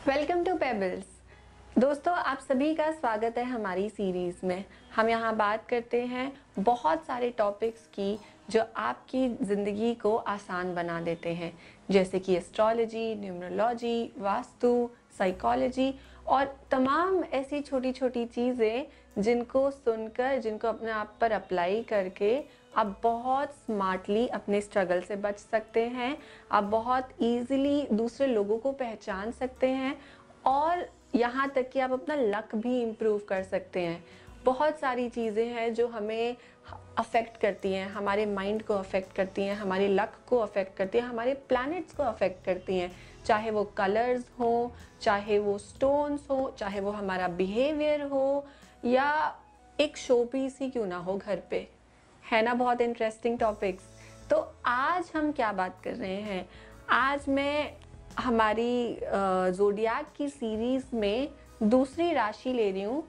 Welcome to pebbles. दोस्तों, आप सभी का स्वागत है हमारी सीरीज़ में। हम यहाँ बात करते हैं बहुत सारे टॉपिक्स की जो आपकी ज़िंदगी को आसान बना देते हैं, जैसे कि एस्ट्रोलॉजी, न्यूमरोलॉजी, वास्तु, साइकोलॉजी और तमाम ऐसी छोटी छोटी चीज़ें जिनको सुनकर, जिनको अपने आप पर अप्लाई करके आप बहुत स्मार्टली अपने स्ट्रगल से बच सकते हैं। आप बहुत इजीली दूसरे लोगों को पहचान सकते हैं और यहाँ तक कि आप अपना लक भी इम्प्रूव कर सकते हैं। बहुत सारी चीज़ें हैं जो हमें अफेक्ट करती हैं, हमारे माइंड को अफेक्ट करती हैं, हमारे लक को अफेक्ट करती हैं, हमारे प्लैनेट्स को अफेक्ट करती हैं। चाहे वो कलर्स हो, चाहे वो स्टोन्स हो, चाहे वो हमारा बिहेवियर हो, या एक शो पीस ही क्यों ना हो घर पे। है ना बहुत इंटरेस्टिंग टॉपिक्स। तो आज हम क्या बात कर रहे हैं? आज मैं हमारी ज़ोडिएक की सीरीज़ में दूसरी राशि ले रही हूँ,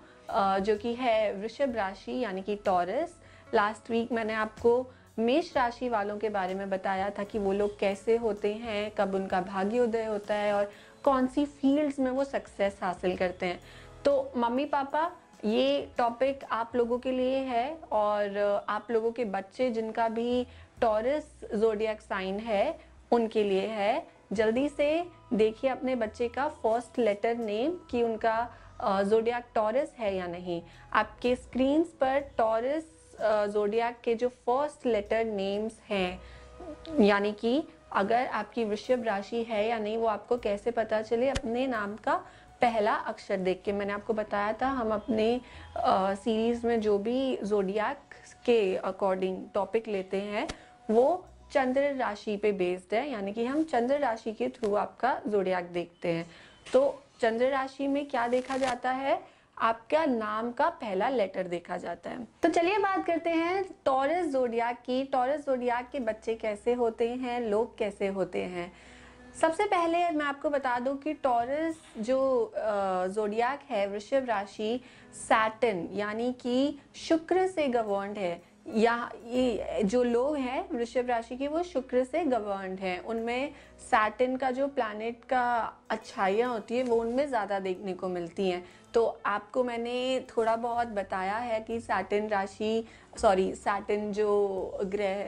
जो कि है वृषभ राशि यानी कि टॉरस। लास्ट वीक मैंने आपको मेष राशि वालों के बारे में बताया था कि वो लोग कैसे होते हैं, कब उनका भाग्योदय होता है और कौन सी फील्ड्स में वो सक्सेस हासिल करते हैं। तो मम्मी पापा, ये टॉपिक आप लोगों के लिए है और आप लोगों के बच्चे जिनका भी टॉरस ज़ोडिएक साइन है उनके लिए है। जल्दी से देखिए अपने बच्चे का फर्स्ट लेटर नेम कि उनका ज़ोडिएक टॉरस है या नहीं। आपके स्क्रीन्स पर टॉरस ज़ोडिएक के जो फर्स्ट लेटर नेम्स हैं, यानी कि अगर आपकी वृषभ राशि है या नहीं वो आपको कैसे पता चले? अपने नाम का पहला अक्षर देख के। मैंने आपको बताया था हम अपने सीरीज में जो भी ज़ोडिएक के अकॉर्डिंग टॉपिक लेते हैं वो चंद्र राशि पे बेस्ड है, यानी कि हम चंद्र राशि के थ्रू आपका ज़ोडिएक देखते हैं। तो चंद्र राशि में क्या देखा जाता है? आपका नाम का पहला लेटर देखा जाता है। तो चलिए बात करते हैं टॉरस ज़ोडिएक की। टॉरस ज़ोडिएक के बच्चे कैसे होते हैं, लोग कैसे होते हैं? सबसे पहले मैं आपको बता दूं कि टॉरस जो ज़ोडिएक है, वृषभ राशि, सैटर्न यानी कि शुक्र से गवर्न्ड है। या ये जो लोग हैं वृषभ राशि के वो शुक्र से गवर्न्ड हैं। उनमें सैटर्न का जो प्लैनेट का अच्छाइयाँ होती है वो उनमें ज़्यादा देखने को मिलती हैं। तो आपको मैंने थोड़ा बहुत बताया है कि सैटर्न जो ग्रह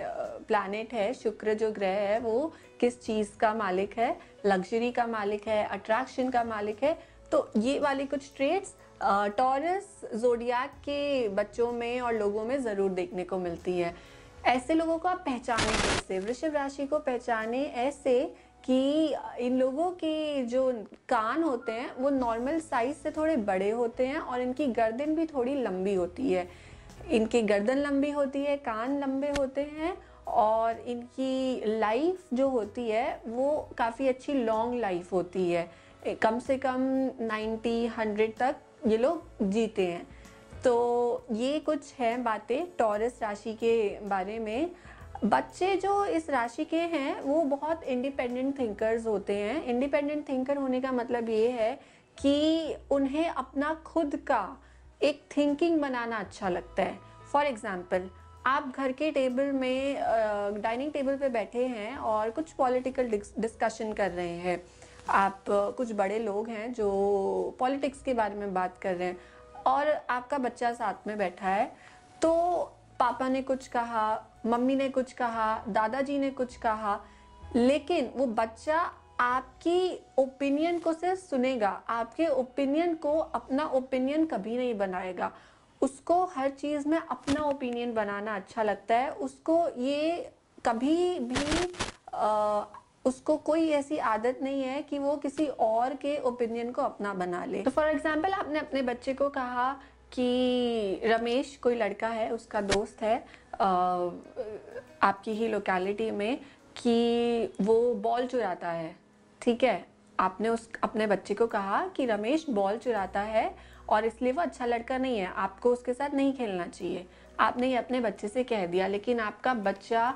प्लैनेट है, शुक्र जो ग्रह है, वो किस चीज़ का मालिक है? लग्जरी का मालिक है, अट्रैक्शन का मालिक है। तो ये वाली कुछ ट्रेट्स टॉरस ज़ोडिएक के बच्चों में और लोगों में ज़रूर देखने को मिलती है। ऐसे लोगों को आप पहचाने कैसे? वृषभ राशि को पहचाने ऐसे कि इन लोगों के जो कान होते हैं वो नॉर्मल साइज से थोड़े बड़े होते हैं और इनकी गर्दन भी थोड़ी लंबी होती है। इनकी गर्दन लंबी होती है, कान लंबे होते हैं और इनकी लाइफ जो होती है वो काफ़ी अच्छी लॉन्ग लाइफ होती है। कम से कम 90-100 तक ये लोग जीते हैं। तो ये कुछ हैं बातें टॉरस राशि के बारे में। बच्चे जो इस राशि के हैं वो बहुत इंडिपेंडेंट थिंकर्स होते हैं। इंडिपेंडेंट थिंकर होने का मतलब ये है कि उन्हें अपना खुद का एक थिंकिंग बनाना अच्छा लगता है। फॉर एग्जाम्पल, आप घर के टेबल में डाइनिंग टेबल पे बैठे हैं और कुछ पॉलिटिकल डिस्कशन कर रहे हैं। आप कुछ बड़े लोग हैं जो पॉलिटिक्स के बारे में बात कर रहे हैं और आपका बच्चा साथ में बैठा है। तो पापा ने कुछ कहा, मम्मी ने कुछ कहा, दादाजी ने कुछ कहा, लेकिन वो बच्चा आपकी ओपिनियन को सिर्फ सुनेगा, आपके ओपिनियन को अपना ओपिनियन कभी नहीं बनाएगा। उसको हर चीज़ में अपना ओपिनियन बनाना अच्छा लगता है। उसको ये कभी भी उसको कोई ऐसी आदत नहीं है कि वो किसी और के ओपिनियन को अपना बना ले। तो फॉर एग्जाम्पल, आपने अपने बच्चे को कहा कि रमेश, कोई लड़का है, उसका दोस्त है आपकी ही लोकेलिटी में, कि वो बॉल चुराता है। ठीक है, आपने अपने बच्चे को कहा कि रमेश बॉल चुराता है और इसलिए वो अच्छा लड़का नहीं है, आपको उसके साथ नहीं खेलना चाहिए। आपने ये अपने बच्चे से कह दिया, लेकिन आपका बच्चा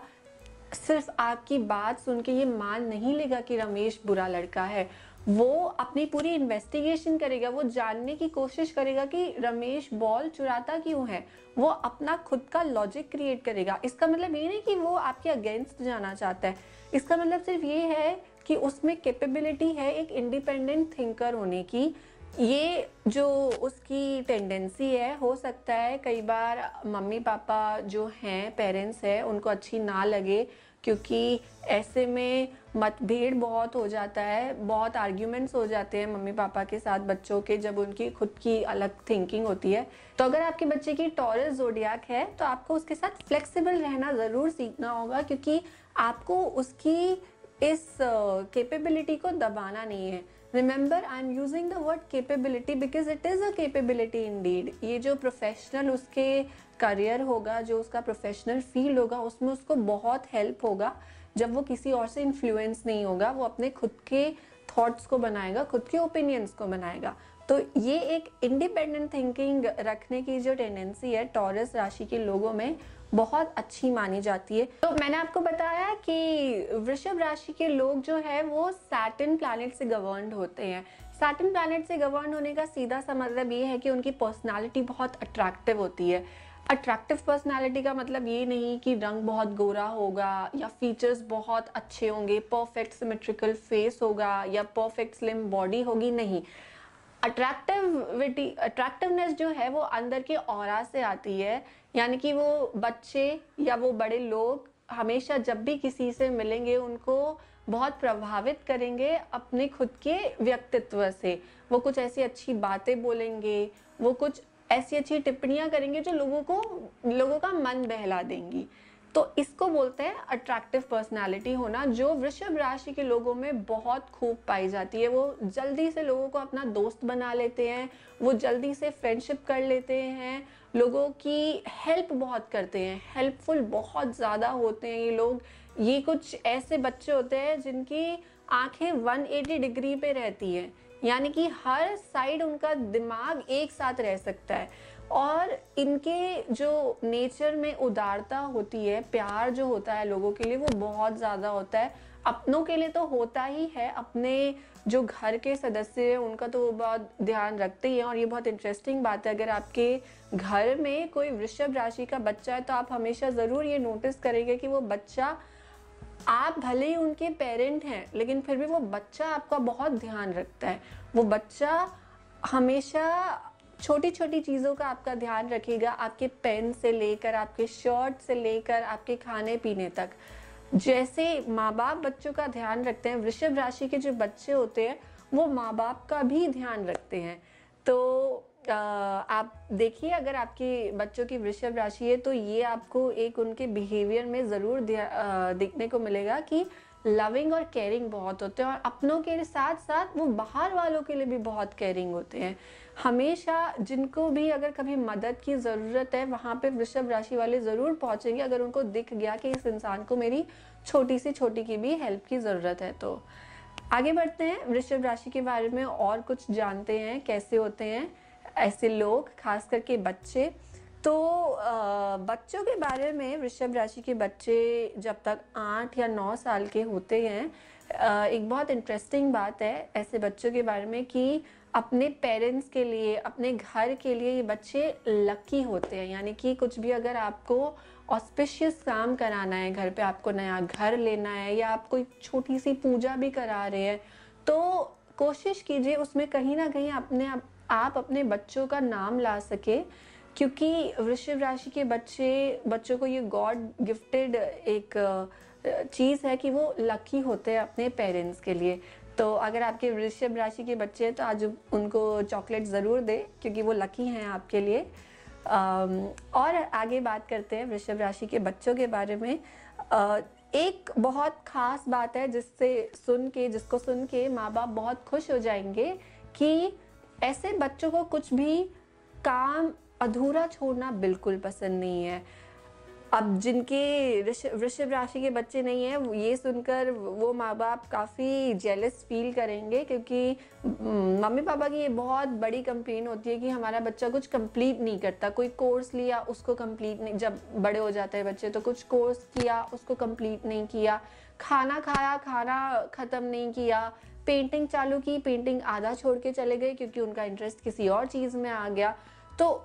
सिर्फ आपकी बात सुन के ये मान नहीं लेगा कि रमेश बुरा लड़का है। वो अपनी पूरी इन्वेस्टिगेशन करेगा, वो जानने की कोशिश करेगा कि रमेश बॉल चुराता क्यों है। वो अपना खुद का लॉजिक क्रिएट करेगा। इसका मतलब ये नहीं कि वो आपके अगेंस्ट जाना चाहता है, इसका मतलब सिर्फ ये है कि उसमें कैपेबिलिटी है एक इंडिपेंडेंट थिंकर होने की। ये जो उसकी टेंडेंसी है, हो सकता है कई बार मम्मी पापा जो हैं, पेरेंट्स हैं, उनको अच्छी ना लगे, क्योंकि ऐसे में मतभेद बहुत हो जाता है, बहुत आर्ग्यूमेंट्स हो जाते हैं मम्मी पापा के साथ बच्चों के, जब उनकी खुद की अलग थिंकिंग होती है। तो अगर आपके बच्चे की टॉरस ज़ोडिएक है तो आपको उसके साथ फ्लेक्सिबल रहना ज़रूर सीखना होगा, क्योंकि आपको उसकी इस कैपेबिलिटी को दबाना नहीं है। Remember, I am using the word capability because it is a capability Indeed. ये जो प्रोफेशनल उसके करियर होगा, जो उसका प्रोफेशनल फील्ड होगा, उसमें उसको बहुत हेल्प होगा जब वो किसी और से इन्फ्लुएंस नहीं होगा, वो अपने खुद के थॉट्स को बनाएगा, खुद के ओपिनियंस को बनाएगा। तो ये एक इंडिपेंडेंट थिंकिंग रखने की जो टेंडेंसी है टॉरस राशि के लोगों में, बहुत अच्छी मानी जाती है। तो मैंने आपको बताया कि वृषभ राशि के लोग जो है वो सैटर्न प्लैनेट से गवर्न्ड होते हैं। सैटर्न प्लैनेट से गवर्न होने का सीधा सा मतलब ये है कि उनकी पर्सनालिटी बहुत अट्रैक्टिव होती है। अट्रैक्टिव पर्सनालिटी का मतलब ये नहीं कि रंग बहुत गोरा होगा या फीचर्स बहुत अच्छे होंगे, परफेक्ट सिमेट्रिकल फेस होगा या परफेक्ट स्लिम बॉडी होगी, नहीं। अट्रैक्टिवनेस जो है वो अंदर के ऑरा से आती है, यानी कि वो बच्चे या वो बड़े लोग हमेशा जब भी किसी से मिलेंगे उनको बहुत प्रभावित करेंगे अपने खुद के व्यक्तित्व से। वो कुछ ऐसी अच्छी बातें बोलेंगे, वो कुछ ऐसी अच्छी टिप्पणियां करेंगे जो लोगों का मन बहला देंगी। तो इसको बोलते हैं अट्रैक्टिव पर्सनालिटी होना, जो वृषभ राशि के लोगों में बहुत खूब पाई जाती है। वो जल्दी से लोगों को अपना दोस्त बना लेते हैं, वो जल्दी से फ्रेंडशिप कर लेते हैं, लोगों की हेल्प बहुत करते हैं, हेल्पफुल बहुत ज़्यादा होते हैं ये लोग। ये कुछ ऐसे बच्चे होते हैं जिनकी आंखें 180 डिग्री पे रहती हैं, यानी कि हर साइड उनका दिमाग एक साथ रह सकता है। और इनके जो नेचर में उदारता होती है, प्यार जो होता है लोगों के लिए, वो बहुत ज़्यादा होता है। अपनों के लिए तो होता ही है, अपने जो घर के सदस्य हैं उनका तो वो बहुत ध्यान रखते ही हैं। और ये बहुत इंटरेस्टिंग बात है, अगर आपके घर में कोई वृषभ राशि का बच्चा है तो आप हमेशा ज़रूर ये नोटिस करेंगे कि वो बच्चा, आप भले ही उनके पेरेंट हैं लेकिन फिर भी वो बच्चा आपका बहुत ध्यान रखता है। वो बच्चा हमेशा छोटी छोटी चीज़ों का आपका ध्यान रखेगा, आपके पेन से लेकर, आपके शर्ट से लेकर, आपके खाने पीने तक। जैसे माँ बाप बच्चों का ध्यान रखते हैं, वृषभ राशि के जो बच्चे होते हैं वो माँ बाप का भी ध्यान रखते हैं। तो आप देखिए, अगर आपके बच्चों की वृषभ राशि है तो ये आपको एक उनके बिहेवियर में ज़रूर दिखने को मिलेगा कि लविंग और केयरिंग बहुत होते हैं, और अपनों के साथ साथ वो बाहर वालों के लिए भी बहुत केयरिंग होते हैं। हमेशा जिनको भी अगर कभी मदद की ज़रूरत है वहाँ पे वृषभ राशि वाले ज़रूर पहुँचेंगे, अगर उनको दिख गया कि इस इंसान को मेरी छोटी से छोटी की भी हेल्प की ज़रूरत है। तो आगे बढ़ते हैं, वृषभ राशि के बारे में और कुछ जानते हैं, कैसे होते हैं ऐसे लोग, खास करके बच्चे। तो बच्चों के बारे में, वृषभ राशि के बच्चे जब तक 8 या 9 साल के होते हैं, एक बहुत इंटरेस्टिंग बात है ऐसे बच्चों के बारे में कि अपने पेरेंट्स के लिए, अपने घर के लिए ये बच्चे लकी होते हैं। यानी कि कुछ भी अगर आपको ऑस्पिशियस काम कराना है, घर पे आपको नया घर लेना है या आप कोई छोटी सी पूजा भी करा रहे हैं, तो कोशिश कीजिए उसमें कहीं ना कहीं आप अपने बच्चों का नाम ला सके, क्योंकि वृषभ राशि के बच्चों को ये गॉड गिफ्टेड एक चीज़ है कि वो लकी होते हैं अपने पेरेंट्स के लिए। तो अगर आपके वृषभ राशि के बच्चे हैं तो आज उनको चॉकलेट ज़रूर दें, क्योंकि वो लकी हैं आपके लिए। और आगे बात करते हैं वृषभ राशि के बच्चों के बारे में। एक बहुत ख़ास बात है जिसको सुन के माँ बाप बहुत खुश हो जाएंगे कि ऐसे बच्चों को कुछ भी काम अधूरा छोड़ना बिल्कुल पसंद नहीं है। अब जिनके वृषभ राशि के बच्चे नहीं हैं, ये सुनकर वो माँ बाप काफ़ी जेलस फील करेंगे, क्योंकि मम्मी पापा की ये बहुत बड़ी कंप्लेन होती है कि हमारा बच्चा कुछ कंप्लीट नहीं करता। कोई कोर्स लिया, उसको कंप्लीट नहीं, जब बड़े हो जाते हैं बच्चे तो कुछ कोर्स किया, उसको कंप्लीट नहीं किया, खाना खाया, खाना ख़त्म नहीं किया, पेंटिंग चालू की, पेंटिंग आधा छोड़ के चले गए क्योंकि उनका इंटरेस्ट किसी और चीज़ में आ गया। तो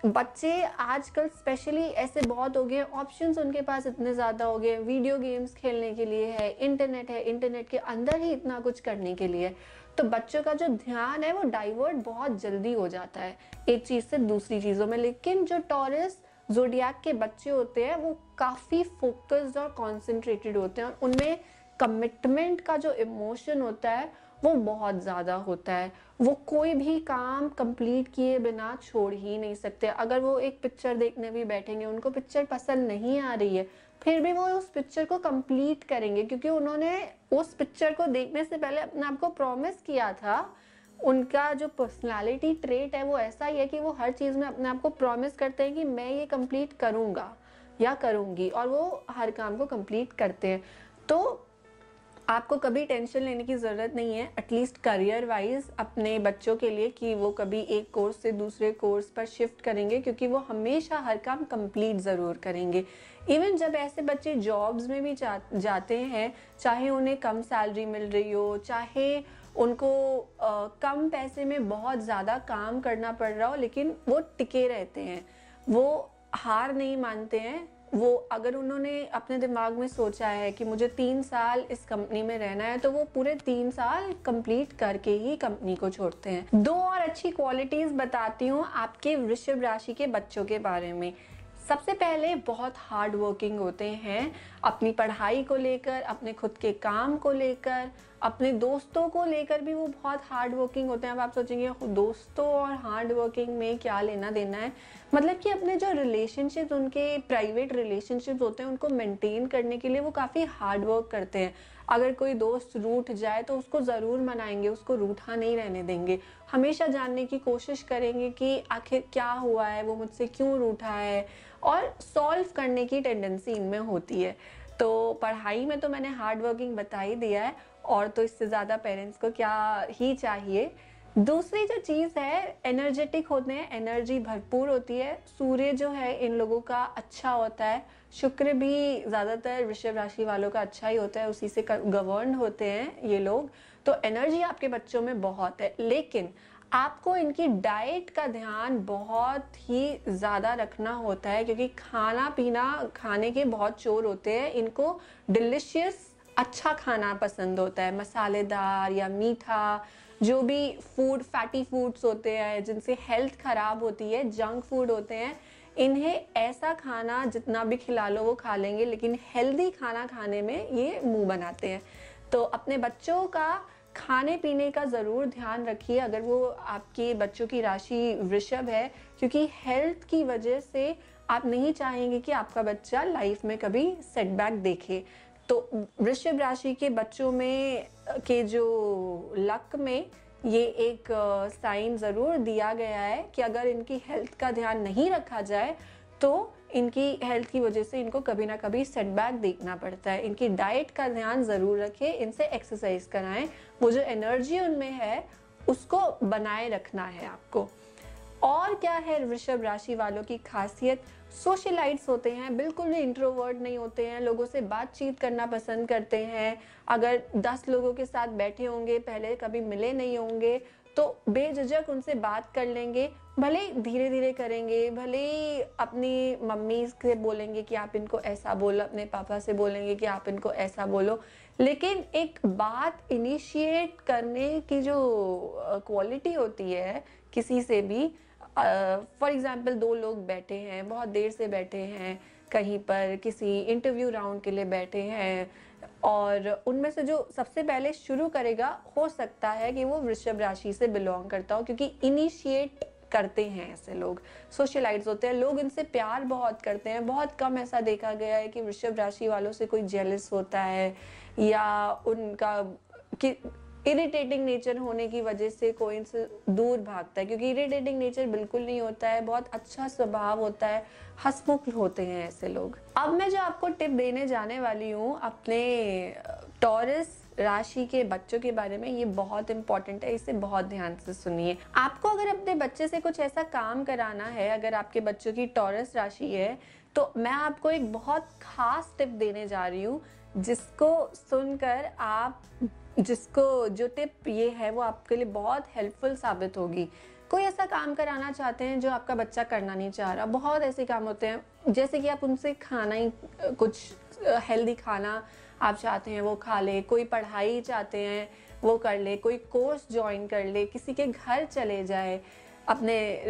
बच्चे आजकल स्पेशली ऐसे बहुत हो गए, ऑप्शंस उनके पास इतने ज़्यादा हो गए, वीडियो गेम्स खेलने के लिए है, इंटरनेट के अंदर ही इतना कुछ करने के लिए, तो बच्चों का जो ध्यान है वो डाइवर्ट बहुत जल्दी हो जाता है एक चीज़ से दूसरी चीज़ों में। लेकिन जो टॉरस ज़ोडिएक के बच्चे होते हैं वो काफ़ी फोकस्ड और कॉन्सेंट्रेटेड होते हैं, और उनमें कमिटमेंट का जो इमोशन होता है वो बहुत ज़्यादा होता है। वो कोई भी काम कंप्लीट किए बिना छोड़ ही नहीं सकते। अगर वो एक पिक्चर देखने भी बैठेंगे, उनको पिक्चर पसंद नहीं आ रही है, फिर भी वो उस पिक्चर को कंप्लीट करेंगे, क्योंकि उन्होंने उस पिक्चर को देखने से पहले अपने आप को प्रॉमिस किया था। उनका जो पर्सनालिटी ट्रेट है वो ऐसा ही है कि वो हर चीज़ में अपने आप को प्रॉमिस करते हैं कि मैं ये कंप्लीट करूँगा या करूँगी, और वो हर काम को कंप्लीट करते हैं। तो आपको कभी टेंशन लेने की ज़रूरत नहीं है एटलीस्ट करियर वाइज अपने बच्चों के लिए, कि वो कभी एक कोर्स से दूसरे कोर्स पर शिफ्ट करेंगे, क्योंकि वो हमेशा हर काम कंप्लीट ज़रूर करेंगे। इवन जब ऐसे बच्चे जॉब्स में भी जाते हैं, चाहे उन्हें कम सैलरी मिल रही हो, चाहे उनको कम पैसे में बहुत ज़्यादा काम करना पड़ रहा हो, लेकिन वो टिके रहते हैं, वो हार नहीं मानते हैं। वो अगर उन्होंने अपने दिमाग में सोचा है कि मुझे 3 साल इस कंपनी में रहना है, तो वो पूरे 3 साल कंप्लीट करके ही कंपनी को छोड़ते हैं। 2 और अच्छी क्वालिटीज़ बताती हूँ आपके वृषभ राशि के बच्चों के बारे में। सबसे पहले बहुत हार्ड वर्किंग होते हैं, अपनी पढ़ाई को लेकर, अपने खुद के काम को लेकर, अपने दोस्तों को लेकर भी वो बहुत हार्ड वर्किंग होते हैं। अब आप सोचेंगे दोस्तों और हार्ड वर्किंग में क्या लेना देना है, मतलब कि अपने जो रिलेशनशिप्स, उनके प्राइवेट रिलेशनशिप्स होते हैं, उनको मेंटेन करने के लिए वो काफ़ी हार्ड वर्क करते हैं। अगर कोई दोस्त रूठ जाए तो उसको ज़रूर मनाएंगे, उसको रूठा नहीं रहने देंगे, हमेशा जानने की कोशिश करेंगे कि आखिर क्या हुआ है, वो मुझसे क्यों रूठा है, और सॉल्व करने की टेंडेंसी इनमें होती है। तो पढ़ाई में तो मैंने हार्ड वर्किंग बता ही दिया है, और तो इससे ज़्यादा पेरेंट्स को क्या ही चाहिए। दूसरी जो चीज़ है, एनर्जेटिक होते हैं, एनर्जी भरपूर होती है। सूर्य जो है इन लोगों का अच्छा होता है, शुक्र भी ज़्यादातर वृषभ राशि वालों का अच्छा ही होता है, उसी से गवर्न होते हैं ये लोग। तो एनर्जी आपके बच्चों में बहुत है, लेकिन आपको इनकी डाइट का ध्यान बहुत ही ज़्यादा रखना होता है, क्योंकि खाना पीना खाने के बहुत चोर होते हैं। इनको डिलिशियस अच्छा खाना पसंद होता है, मसालेदार या मीठा, जो भी फूड, फैटी फूड्स होते हैं जिनसे हेल्थ ख़राब होती है, जंक फूड होते हैं, इन्हें ऐसा खाना जितना भी खिला लो वो खा लेंगे, लेकिन हेल्दी खाना खाने में ये मुंह बनाते हैं। तो अपने बच्चों का खाने पीने का ज़रूर ध्यान रखिए अगर वो आपके बच्चों की राशि वृषभ है, क्योंकि हेल्थ की वजह से आप नहीं चाहेंगे कि आपका बच्चा लाइफ में कभी सेटबैक देखे। तो वृषभ राशि के बच्चों में के जो लक में ये एक साइन ज़रूर दिया गया है कि अगर इनकी हेल्थ का ध्यान नहीं रखा जाए तो इनकी हेल्थ की वजह से इनको कभी ना कभी सेटबैक देखना पड़ता है। इनकी डाइट का ध्यान ज़रूर रखें, इनसे एक्सरसाइज कराएं, वो जो एनर्जी उनमें है उसको बनाए रखना है आपको। और क्या है वृषभ राशि वालों की खासियत, सोशलाइट्स होते हैं, बिल्कुल भी इंट्रोवर्ट नहीं होते हैं, लोगों से बातचीत करना पसंद करते हैं। अगर 10 लोगों के साथ बैठे होंगे, पहले कभी मिले नहीं होंगे, तो बेझिझक उनसे बात कर लेंगे, भले धीरे धीरे करेंगे, भले अपनी मम्मी से बोलेंगे कि आप इनको ऐसा बोलो, अपने पापा से बोलेंगे कि आप इनको ऐसा बोलो, लेकिन एक बात इनिशिएट करने की जो क्वालिटी होती है किसी से भी, फॉर एग्जाम्पल 2 लोग बैठे हैं, बहुत देर से बैठे हैं, कहीं पर किसी इंटरव्यू राउंड के लिए बैठे हैं, और उनमें से जो सबसे पहले शुरू करेगा हो सकता है कि वो वृषभ राशि से बिलोंग करता हो, क्योंकि इनिशिएट करते हैं ऐसे लोग, सोशलाइट्स होते हैं, लोग इनसे प्यार बहुत करते हैं। बहुत कम ऐसा देखा गया है कि वृषभ राशि वालों से कोई जेलस होता है या उनका कि इरिटेटिंग नेचर होने की वजह से कोई इनसे दूर भागता है, क्योंकि इरिटेटिंग नेचर बिल्कुल नहीं होता है, बहुत अच्छा स्वभाव होता है, हंसमुख होते हैं ऐसे लोग। अब मैं जो आपको टिप देने जाने वाली हूँ अपने टॉरस राशि के बच्चों के बारे में, ये बहुत इंपॉर्टेंट है, इसे बहुत ध्यान से सुनिए। आपको अगर अपने बच्चे से कुछ ऐसा काम कराना है, अगर आपके बच्चों की टॉरस राशि है, तो मैं आपको एक बहुत खास टिप देने जा रही हूँ, जिसको सुनकर आप जिसको जो टिप ये है वो आपके लिए बहुत हेल्पफुल साबित होगी। कोई ऐसा काम कराना चाहते हैं जो आपका बच्चा करना नहीं चाह रहा, बहुत ऐसे काम होते हैं जैसे कि आप उनसे खाना ही कुछ हेल्दी खाना आप चाहते हैं वो खा ले, कोई पढ़ाई चाहते हैं वो कर ले, कोई कोर्स ज्वाइन कर ले, किसी के घर चले जाए, अपने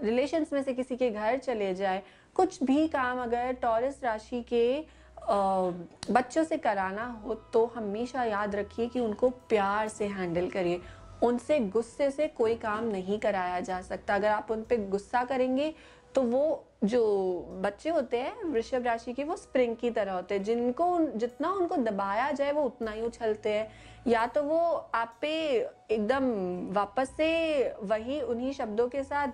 रिलेशंस में से किसी के घर चले जाए। कुछ भी काम अगर टॉरस राशि के बच्चों से कराना हो तो हमेशा याद रखिए कि उनको प्यार से हैंडल करिए। उनसे गुस्से से कोई काम नहीं कराया जा सकता। अगर आप उन पे गुस्सा करेंगे तो वो जो बच्चे होते हैं वृषभ राशि के, वो स्प्रिंग की तरह होते हैं, जिनको जितना उनको दबाया जाए वो उतना ही उछलते हैं। या तो वो आप पे एकदम वापस से वही उन्हीं शब्दों के साथ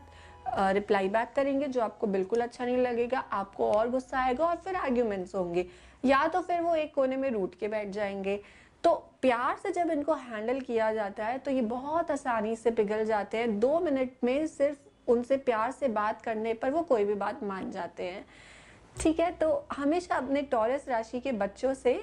रिप्लाई बैक करेंगे जो आपको बिल्कुल अच्छा नहीं लगेगा, आपको और गुस्सा आएगा और फिर आर्ग्यूमेंट्स होंगे, या तो फिर वो एक कोने में रूठ के बैठ जाएंगे। तो प्यार से जब इनको हैंडल किया जाता है तो ये बहुत आसानी से पिघल जाते हैं। 2 मिनट में सिर्फ उनसे प्यार से बात करने पर वो कोई भी बात मान जाते हैं। ठीक है, तो हमेशा अपने टॉरस राशि के बच्चों से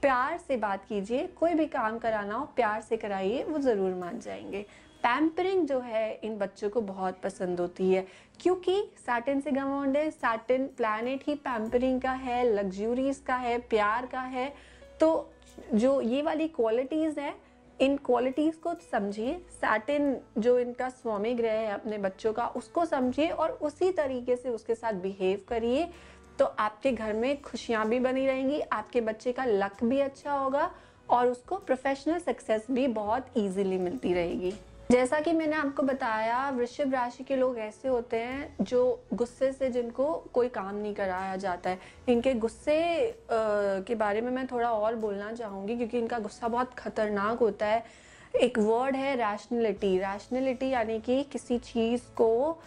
प्यार से बात कीजिए। कोई भी काम कराना हो प्यार से कराइए, वो ज़रूर मान जाएंगे। पैम्परिंग जो है इन बच्चों को बहुत पसंद होती है, क्योंकि सैटर्न से गवर्नड है। सैटर्न प्लैनेट ही पैम्परिंग का है, लग्जूरीज का है, प्यार का है। तो जो ये वाली क्वालिटीज़ हैं, इन क्वालिटीज़ को समझिए। सैटर्न जो इनका स्वामी ग्रह है अपने बच्चों का, उसको समझिए और उसी तरीके से उसके साथ बिहेव करिए। तो आपके घर में खुशियाँ भी बनी रहेंगी, आपके बच्चे का लक भी अच्छा होगा और उसको प्रोफेशनल सक्सेस भी बहुत ईजीली मिलती रहेगी। जैसा कि मैंने आपको बताया, वृषभ राशि के लोग ऐसे होते हैं जो गुस्से से, जिनको कोई काम नहीं कराया जाता है। इनके गुस्से के बारे में मैं थोड़ा और बोलना चाहूँगी, क्योंकि इनका गुस्सा बहुत खतरनाक होता है। एक वर्ड है रैशनलिटी। रैशनलिटी यानी कि किसी चीज़ को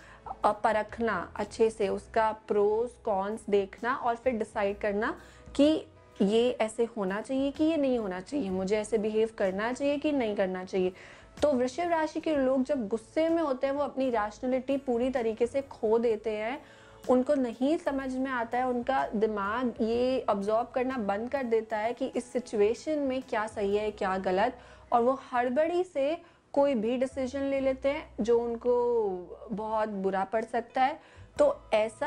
परखना अच्छे से, उसका प्रोस कॉन्स देखना और फिर डिसाइड करना कि ये ऐसे होना चाहिए कि ये नहीं होना चाहिए, मुझे ऐसे बिहेव करना चाहिए कि नहीं करना चाहिए। तो वृषभ राशि के लोग जब गुस्से में होते हैं वो अपनी रैशनलिटी पूरी तरीके से खो देते हैं। उनको नहीं समझ में आता है, उनका दिमाग ये ऑब्जर्व करना बंद कर देता है कि इस सिचुएशन में क्या सही है क्या गलत, और वो हड़बड़ी से कोई भी डिसीजन ले लेते हैं जो उनको बहुत बुरा पड़ सकता है। तो ऐसे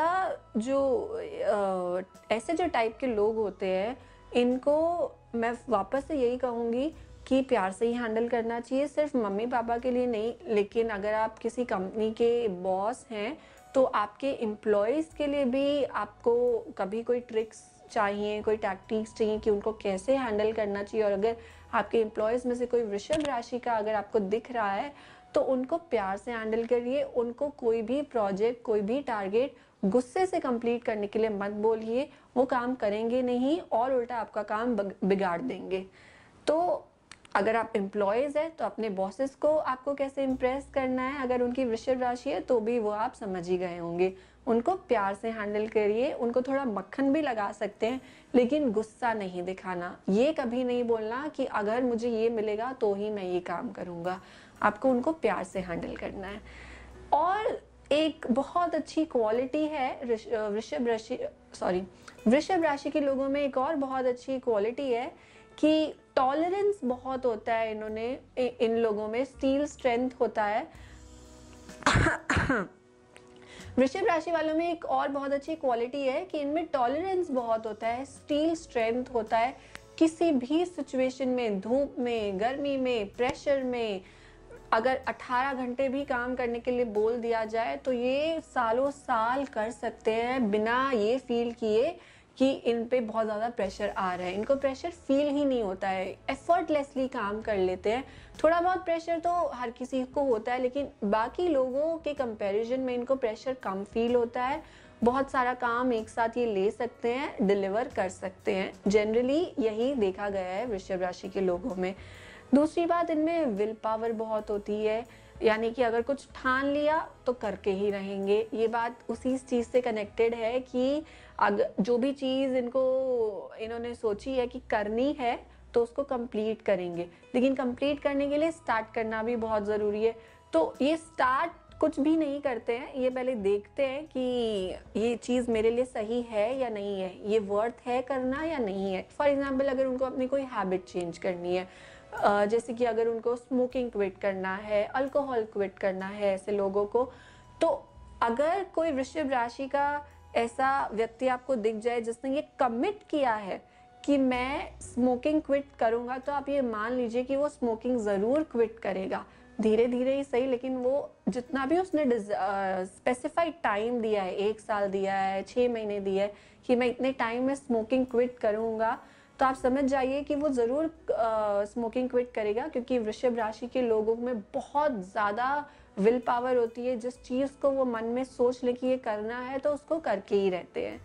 जो टाइप के लोग होते हैं, इनको मैं वापस से यही कहूँगी कि प्यार से ही हैंडल करना चाहिए। सिर्फ मम्मी पापा के लिए नहीं, लेकिन अगर आप किसी कंपनी के बॉस हैं तो आपके एम्प्लॉयज़ के लिए भी आपको कभी कोई ट्रिक्स चाहिए, कोई टैक्टिक्स चाहिए कि उनको कैसे हैंडल करना चाहिए। और अगर आपके एम्प्लॉयज़ में से कोई वृषभ राशि का अगर आपको दिख रहा है तो उनको प्यार से हैंडल करिए। उनको कोई भी प्रोजेक्ट, कोई भी टारगेट गुस्से से कंप्लीट करने के लिए मत बोलिए, वो काम करेंगे नहीं और उल्टा आपका काम बिगाड़ देंगे। तो अगर आप एम्प्लॉयज़ हैं तो अपने बॉसेस को आपको कैसे इम्प्रेस करना है, अगर उनकी वृषभ राशि है तो भी वो आप समझ ही गए होंगे। उनको प्यार से हैंडल करिए, उनको थोड़ा मक्खन भी लगा सकते हैं लेकिन गुस्सा नहीं दिखाना। ये कभी नहीं बोलना कि अगर मुझे ये मिलेगा तो ही मैं ये काम करूँगा। आपको उनको प्यार से हैंडल करना है। और एक बहुत अच्छी क्वालिटी है वृषभ राशि के लोगों में, एक और बहुत अच्छी क्वालिटी है कि टॉलरेंस बहुत होता है इन लोगों में, स्टील स्ट्रेंथ होता है। वृषभ राशि वालों में एक और बहुत अच्छी क्वालिटी है कि इनमें टॉलरेंस बहुत होता है, स्टील स्ट्रेंथ होता है। किसी भी सिचुएशन में, धूप में, गर्मी में, प्रेशर में, अगर 18 घंटे भी काम करने के लिए बोल दिया जाए तो ये सालों साल कर सकते हैं बिना ये फील किए कि इन पे बहुत ज़्यादा प्रेशर आ रहा है। इनको प्रेशर फील ही नहीं होता है, एफर्टलेसली काम कर लेते हैं। थोड़ा बहुत प्रेशर तो हर किसी को होता है, लेकिन बाकी लोगों के कंपैरिजन में इनको प्रेशर कम फील होता है। बहुत सारा काम एक साथ ये ले सकते हैं, डिलीवर कर सकते हैं। जनरली यही देखा गया है वृषभ राशि के लोगों में। दूसरी बात, इनमें विल पावर बहुत होती है, यानी कि अगर कुछ ठान लिया तो करके ही रहेंगे। ये बात उसी चीज़ से कनेक्टेड है कि अगर जो भी चीज़ इन्होंने सोची है कि करनी है तो उसको कंप्लीट करेंगे, लेकिन कंप्लीट करने के लिए स्टार्ट करना भी बहुत ज़रूरी है। तो ये स्टार्ट कुछ भी नहीं करते हैं, ये पहले देखते हैं कि ये चीज़ मेरे लिए सही है या नहीं है, ये वर्थ है करना या नहीं है। फॉर एग्जांपल अगर उनको अपनी कोई हैबिट चेंज करनी है, जैसे कि अगर उनको स्मोकिंग क्विट करना है, अल्कोहल क्विट करना है ऐसे लोगों को, तो अगर कोई वृश्चिक राशि का ऐसा व्यक्ति आपको दिख जाए जिसने ये कमिट किया है कि मैं स्मोकिंग क्विट करूँगा, तो आप ये मान लीजिए कि वो स्मोकिंग ज़रूर क्विट करेगा। धीरे धीरे ही सही, लेकिन वो जितना भी उसने स्पेसिफाइड टाइम दिया है, 1 साल दिया है, 6 महीने दिया है कि मैं इतने टाइम में स्मोकिंग क्विट करूँगा, तो आप समझ जाइए कि वो ज़रूर स्मोकिंग क्विट करेगा, क्योंकि वृषभ राशि के लोगों में बहुत ज़्यादा विल पावर होती है। जिस चीज़ को वो मन में सोच ले कि ये करना है तो उसको करके ही रहते हैं।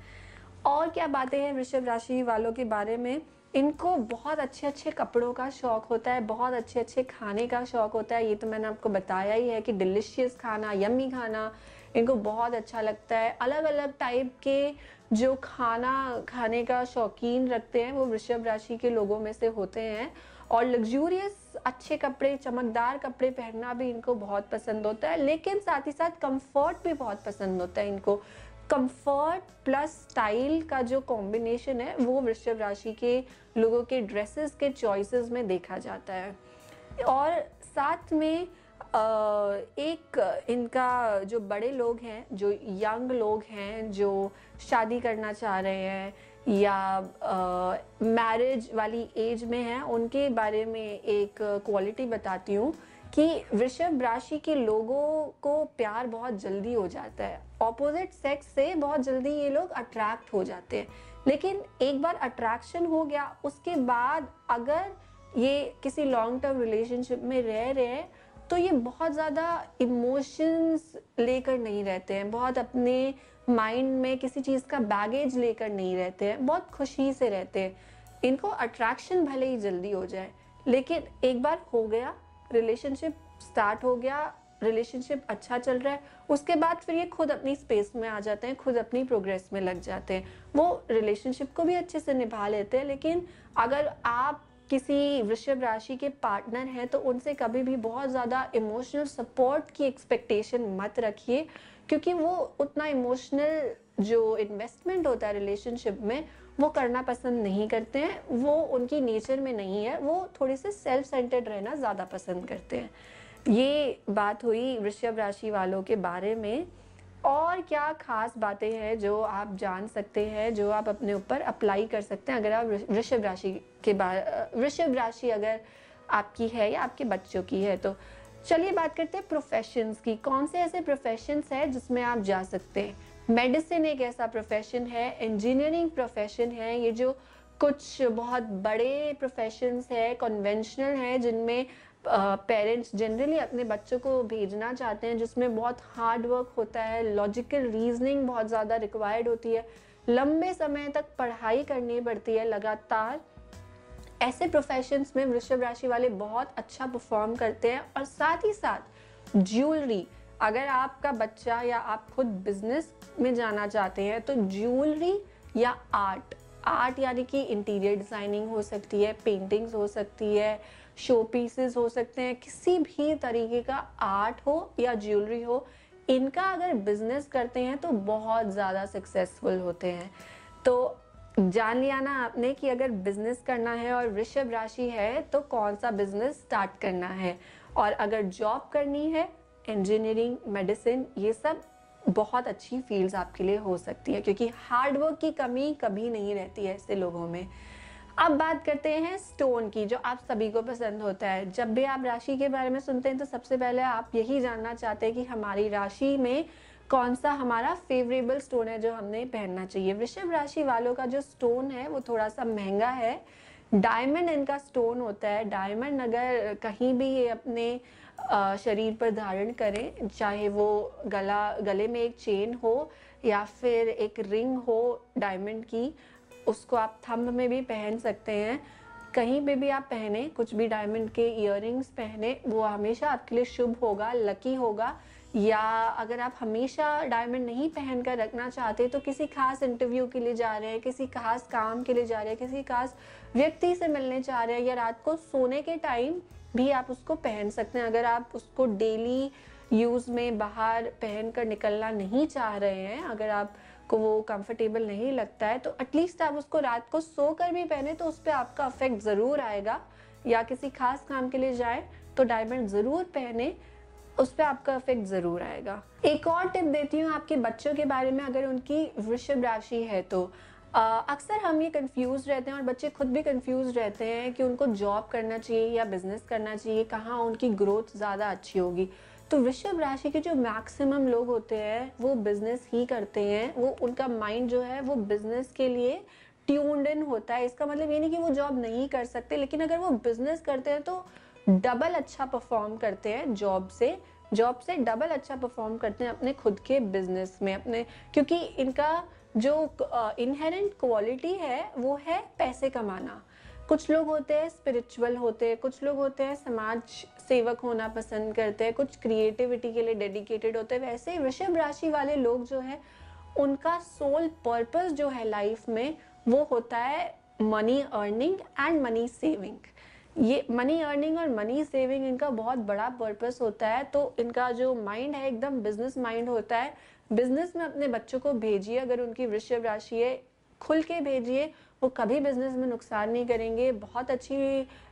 और क्या बातें हैं वृषभ राशि वालों के बारे में, इनको बहुत अच्छे अच्छे कपड़ों का शौक होता है, बहुत अच्छे अच्छे खाने का शौक होता है। ये तो मैंने आपको बताया ही है कि डिलिशियस खाना, यम्मी खाना इनको बहुत अच्छा लगता है। अलग अलग टाइप के जो खाना खाने का शौकीन रखते हैं वो वृषभ राशि के लोगों में से होते हैं। और लग्जूरियस अच्छे कपड़े, चमकदार कपड़े पहनना भी इनको बहुत पसंद होता है, लेकिन साथ ही साथ कंफर्ट भी बहुत पसंद होता है इनको। कंफर्ट प्लस स्टाइल का जो कॉम्बिनेशन है वो वृषभ राशि के लोगों के ड्रेसेस के चॉइसेस में देखा जाता है। और साथ में एक इनका जो बड़े लोग हैं, जो यंग लोग हैं, जो शादी करना चाह रहे हैं या मैरिज वाली एज में हैं, उनके बारे में एक क्वालिटी बताती हूँ कि वृषभ राशि के लोगों को प्यार बहुत जल्दी हो जाता है। ऑपोजिट सेक्स से बहुत जल्दी ये लोग अट्रैक्ट हो जाते हैं, लेकिन एक बार अट्रैक्शन हो गया उसके बाद अगर ये किसी लॉन्ग टर्म रिलेशनशिप में रह रहे हैं तो ये बहुत ज़्यादा इमोशंस लेकर नहीं रहते हैं, बहुत अपने माइंड में किसी चीज़ का बैगेज लेकर नहीं रहते हैं, बहुत खुशी से रहते हैं। इनको अट्रैक्शन भले ही जल्दी हो जाए, लेकिन एक बार हो गया, रिलेशनशिप स्टार्ट हो गया, रिलेशनशिप अच्छा चल रहा है, उसके बाद फिर ये खुद अपनी स्पेस में आ जाते हैं, खुद अपनी प्रोग्रेस में लग जाते हैं। वो रिलेशनशिप को भी अच्छे से निभा लेते हैं। लेकिन अगर आप किसी वृषभ राशि के पार्टनर हैं तो उनसे कभी भी बहुत ज़्यादा इमोशनल सपोर्ट की एक्सपेक्टेशन मत रखिए, क्योंकि वो उतना इमोशनल जो इन्वेस्टमेंट होता है रिलेशनशिप में वो करना पसंद नहीं करते हैं। वो उनकी नेचर में नहीं है, वो थोड़े से सेल्फ सेंटर्ड रहना ज़्यादा पसंद करते हैं। ये बात हुई वृषभ राशि वालों के बारे में। और क्या खास बातें हैं जो आप जान सकते हैं, जो आप अपने ऊपर अप्लाई कर सकते हैं अगर आप वृषभ राशि के वृषभ राशि अगर आपकी है या आपके बच्चों की है। तो चलिए बात करते हैं प्रोफेशंस की। कौन से ऐसे प्रोफेशंस हैं जिसमें आप जा सकते हैं। मेडिसिन एक ऐसा प्रोफेशन है, इंजीनियरिंग प्रोफेशन है, ये जो कुछ बहुत बड़े प्रोफेशंस है, कन्वेंशनल है, जिनमें पेरेंट्स जनरली अपने बच्चों को भेजना चाहते हैं, जिसमें बहुत हार्ड वर्क होता है, लॉजिकल रीजनिंग बहुत ज़्यादा रिक्वायर्ड होती है, लंबे समय तक पढ़ाई करनी पड़ती है लगातार। ऐसे प्रोफेशंस में वृषभ राशि वाले बहुत अच्छा परफॉर्म करते हैं। और साथ ही साथ ज्वेलरी, अगर आपका बच्चा या आप खुद बिजनेस में जाना चाहते हैं तो ज्वेलरी या आर्ट यानी कि इंटीरियर डिज़ाइनिंग हो सकती है, पेंटिंग्स हो सकती है, शो पीसेस हो सकते हैं, किसी भी तरीके का आर्ट हो या ज्वेलरी हो, इनका अगर बिजनेस करते हैं तो बहुत ज़्यादा सक्सेसफुल होते हैं। तो जान लिया ना आपने कि अगर बिजनेस करना है और वृषभ राशि है तो कौन सा बिजनेस स्टार्ट करना है। और अगर जॉब करनी है, इंजीनियरिंग, मेडिसिन, ये सब बहुत अच्छी फील्ड्स आपके लिए हो सकती है, क्योंकि हार्डवर्क की कमी कभी नहीं रहती है ऐसे लोगों में। अब बात करते हैं स्टोन की, जो आप सभी को पसंद होता है। जब भी आप राशि के बारे में सुनते हैं तो सबसे पहले आप यही जानना चाहते हैं कि हमारी राशि में कौन सा हमारा फेवरेबल स्टोन है जो हमने पहनना चाहिए। वृषभ राशि वालों का जो स्टोन है वो थोड़ा सा महंगा है, डायमंड इनका स्टोन होता है। डायमंड अगर कहीं भी ये अपने शरीर पर धारण करें, चाहे वो गले में एक चेन हो या फिर एक रिंग हो डायमंड की, उसको आप थंब में भी पहन सकते हैं। कहीं पे भी आप पहने, कुछ भी डायमंड के इयररिंग्स पहने, वो हमेशा आपके लिए शुभ होगा, लकी होगा। या अगर आप हमेशा डायमंड नहीं पहन कर रखना चाहते तो किसी खास इंटरव्यू के लिए जा रहे हैं, किसी खास काम के लिए जा रहे हैं, किसी खास व्यक्ति से मिलने जा रहे हैं, या रात को सोने के टाइम भी आप उसको पहन सकते हैं। अगर आप उसको डेली यूज़ में बाहर पहन कर निकलना नहीं चाह रहे हैं, अगर आपको वो कंफर्टेबल नहीं लगता है, तो एटलीस्ट आप उसको रात को सोकर भी पहने तो उस पे आपका इफ़ेक्ट ज़रूर आएगा। या किसी खास काम के लिए जाएँ तो डायमंड ज़रूर पहने, उस पे आपका इफ़ेक्ट ज़रूर आएगा। एक और टिप देती हूँ आपके बच्चों के बारे में, अगर उनकी वृषभ राशि है तो अक्सर हम ये कन्फ्यूज़ रहते हैं और बच्चे खुद भी कन्फ्यूज़ रहते हैं कि उनको जॉब करना चाहिए या बिज़नेस करना चाहिए, कहाँ उनकी ग्रोथ ज़्यादा अच्छी होगी। तो वृषभ राशि के जो मैक्सिमम लोग होते हैं वो बिज़नेस ही करते हैं, वो उनका माइंड जो है वो बिज़नेस के लिए ट्यून्ड इन होता है। इसका मतलब ये नहीं कि वो जॉब नहीं कर सकते, लेकिन अगर वो बिज़नेस करते हैं तो डबल अच्छा परफॉर्म करते हैं जॉब से डबल अच्छा परफॉर्म करते हैं अपने खुद के बिजनेस में, अपने, क्योंकि इनका जो इनहेरेंट क्वालिटी है वो है पैसे कमाना। कुछ लोग होते हैं स्पिरिचुअल होते हैं, कुछ लोग होते हैं समाज सेवक होना पसंद करते हैं, कुछ क्रिएटिविटी के लिए डेडिकेटेड होते हैं। वैसे वृषभ राशि वाले लोग जो है उनका सोल पर्पस जो है लाइफ में वो होता है money earning and money saving. ये मनी अर्निंग और मनी सेविंग इनका बहुत बड़ा पर्पस होता है। तो इनका जो माइंड है एकदम बिजनेस माइंड होता है। बिजनेस में अपने बच्चों को भेजिए, अगर उनकी वृषभ राशि है खुल के भेजिए, वो कभी बिजनेस में नुकसान नहीं करेंगे। बहुत अच्छी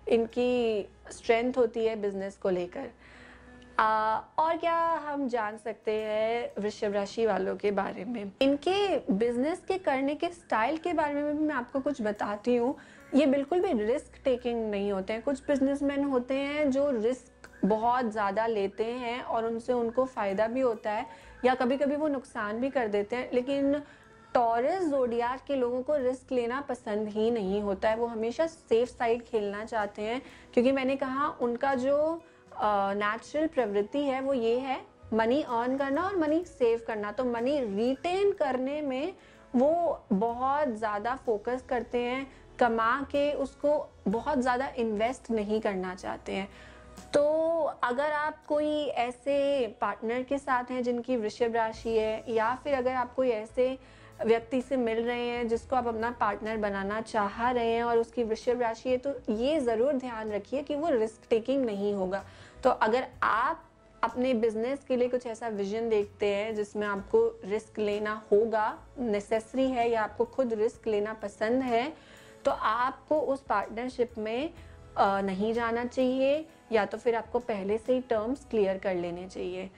इनकी स्ट्रेंथ होती है बिजनेस को लेकर। और क्या हम जान सकते हैं वृषभ राशि वालों के बारे में, इनके बिजनेस के करने के स्टाइल के बारे में भी मैं आपको कुछ बताती हूँ। ये बिल्कुल भी रिस्क टेकिंग नहीं होते हैं। कुछ बिजनेसमैन होते हैं जो रिस्क बहुत ज़्यादा लेते हैं और उनसे उनको फ़ायदा भी होता है या कभी कभी वो नुकसान भी कर देते हैं, लेकिन टॉरस ज़ोडियाक के लोगों को रिस्क लेना पसंद ही नहीं होता है। वो हमेशा सेफ साइड खेलना चाहते हैं, क्योंकि मैंने कहा उनका जो नेचुरल प्रवृत्ति है वो ये है मनी अर्न करना और मनी सेव करना। तो मनी रिटेन करने में वो बहुत ज़्यादा फोकस करते हैं, कमा के उसको बहुत ज़्यादा इन्वेस्ट नहीं करना चाहते हैं। तो अगर आप कोई ऐसे पार्टनर के साथ हैं जिनकी वृषभ राशि है, या फिर अगर आप कोई ऐसे व्यक्ति से मिल रहे हैं जिसको आप अपना पार्टनर बनाना चाह रहे हैं और उसकी वृषभ राशि है, तो ये ज़रूर ध्यान रखिए कि वो रिस्क टेकिंग नहीं होगा। तो अगर आप अपने बिजनेस के लिए कुछ ऐसा विजन देखते हैं जिसमें आपको रिस्क लेना होगा, नेसेसरी है, या आपको खुद रिस्क लेना पसंद है, तो आपको उस पार्टनरशिप में नहीं जाना चाहिए, या तो फिर आपको पहले से ही टर्म्स क्लियर कर लेने चाहिए।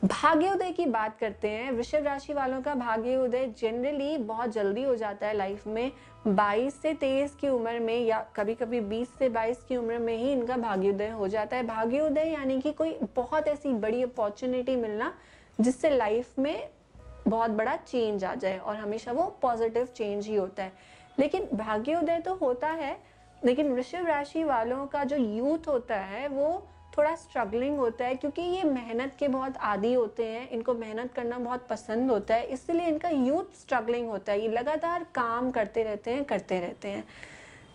भाग्योदय की बात करते हैं। वृषभ राशि वालों का भाग्योदय जनरली बहुत जल्दी हो जाता है लाइफ में। 22 से 23 की उम्र में, या कभी कभी 20 से 22 की उम्र में ही इनका भाग्योदय हो जाता है। भाग्योदय यानी कि कोई बहुत ऐसी बड़ी अपॉर्चुनिटी मिलना जिससे लाइफ में बहुत बड़ा चेंज आ जाए, और हमेशा वो पॉजिटिव चेंज ही होता है। लेकिन भाग्योदय तो होता है, लेकिन वृषभ राशि वालों का जो यूथ होता है वो थोड़ा स्ट्रगलिंग होता है, क्योंकि ये मेहनत के बहुत आदी होते हैं, इनको मेहनत करना बहुत पसंद होता है, इसलिए इनका यूथ स्ट्रगलिंग होता है। ये लगातार काम करते रहते हैं।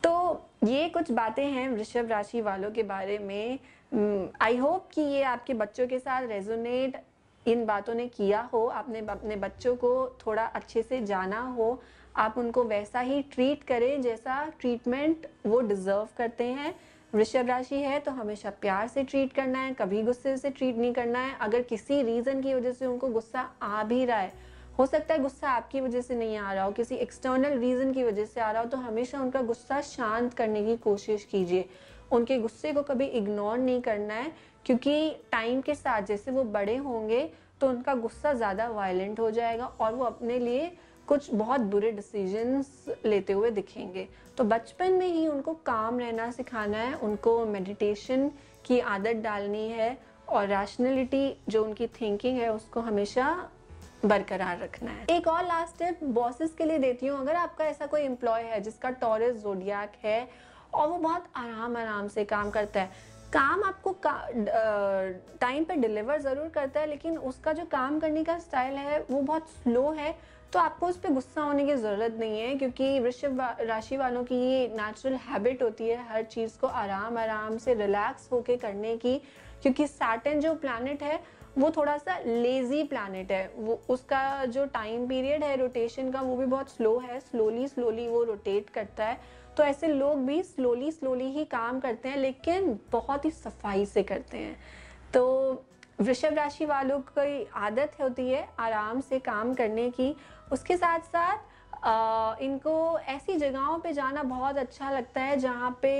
तो ये कुछ बातें हैं वृषभ राशि वालों के बारे में। आई होप कि ये आपके बच्चों के साथ रेजोनेट इन बातों ने किया हो, आपने अपने बच्चों को थोड़ा अच्छे से जाना हो, आप उनको वैसा ही ट्रीट करें जैसा ट्रीटमेंट वो डिजर्व करते हैं। वृषभ राशि है तो हमेशा प्यार से ट्रीट करना है, कभी गुस्से से ट्रीट नहीं करना है। अगर किसी रीजन की वजह से उनको गुस्सा आ भी रहा है, हो सकता है गुस्सा आपकी वजह से नहीं आ रहा हो, किसी एक्सटर्नल रीजन की वजह से आ रहा हो, तो हमेशा उनका गुस्सा शांत करने की कोशिश कीजिए। उनके गुस्से को कभी इग्नोर नहीं करना है, क्योंकि टाइम के साथ जैसे वो बड़े होंगे तो उनका गुस्सा ज़्यादा वायलेंट हो जाएगा और वो अपने लिए कुछ बहुत बुरे डिसीजंस लेते हुए दिखेंगे। तो बचपन में ही उनको काम रहना सिखाना है, उनको मेडिटेशन की आदत डालनी है, और रैशनैलिटी जो उनकी थिंकिंग है उसको हमेशा बरकरार रखना है। एक और लास्ट टिप बॉसेस के लिए देती हूँ। अगर आपका ऐसा कोई एम्प्लॉय है जिसका टॉरस ज़ोडियाक है और वो बहुत आराम से काम करता है, काम आपको टाइम पे डिलीवर ज़रूर करता है, लेकिन उसका जो काम करने का स्टाइल है वो बहुत स्लो है, तो आपको उस पर गुस्सा होने की ज़रूरत नहीं है, क्योंकि वृषभ राशि वालों की ये नेचुरल हैबिट होती है हर चीज़ को आराम से रिलैक्स होके करने की। क्योंकि सैटर्न जो प्लैनेट है वो थोड़ा सा लेजी प्लैनेट है, वो उसका जो टाइम पीरियड है रोटेशन का वो भी बहुत स्लो है, स्लोली वो रोटेट करता है। तो ऐसे लोग भी स्लोली ही काम करते हैं, लेकिन बहुत ही सफाई से करते हैं। तो वृषभ राशि वालों की आदत होती है आराम से काम करने की। उसके साथ-साथ इनको ऐसी जगहों पे जाना बहुत अच्छा लगता है जहाँ पे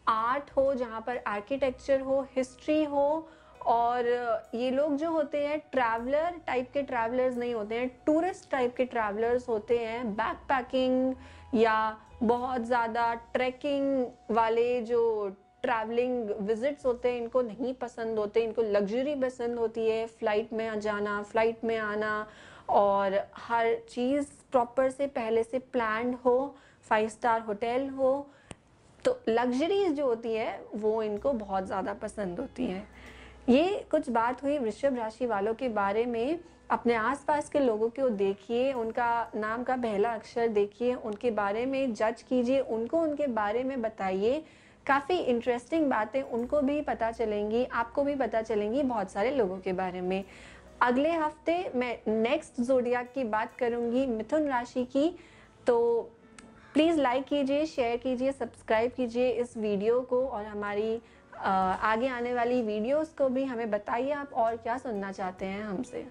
आर्ट हो, जहाँ पर आर्किटेक्चर हो, हिस्ट्री हो। और ये लोग जो होते हैं ट्रैवलर टाइप के ट्रैवलर्स नहीं होते हैं, टूरिस्ट टाइप के ट्रैवलर्स होते हैं। बैकपैकिंग या बहुत ज़्यादा ट्रैकिंग वाले जो ट्रैवलिंग विजिट्स होते हैं इनको नहीं पसंद होते, इनको लग्जरी पसंद होती है, फ्लाइट में जाना, फ्लाइट में आना, और हर चीज़ प्रॉपर से पहले से प्लान्ड हो, 5 स्टार होटल हो। तो लग्जरीज जो होती है वो इनको बहुत ज़्यादा पसंद होती हैं। ये कुछ बात हुई वृषभ राशि वालों के बारे में। अपने आसपास के लोगों को देखिए, उनका नाम का पहला अक्षर देखिए, उनके बारे में जज कीजिए, उनको उनके बारे में बताइए। काफ़ी इंटरेस्टिंग बातें उनको भी पता चलेंगी, आपको भी पता चलेंगी बहुत सारे लोगों के बारे में। अगले हफ्ते मैं नेक्स्ट ज़ोडिएक की बात करूँगी, मिथुन राशि की। तो प्लीज़ लाइक कीजिए, शेयर कीजिए, सब्सक्राइब कीजिए इस वीडियो को, और हमारी आगे आने वाली वीडियोस को भी हमें बताइए आप और क्या सुनना चाहते हैं हमसे।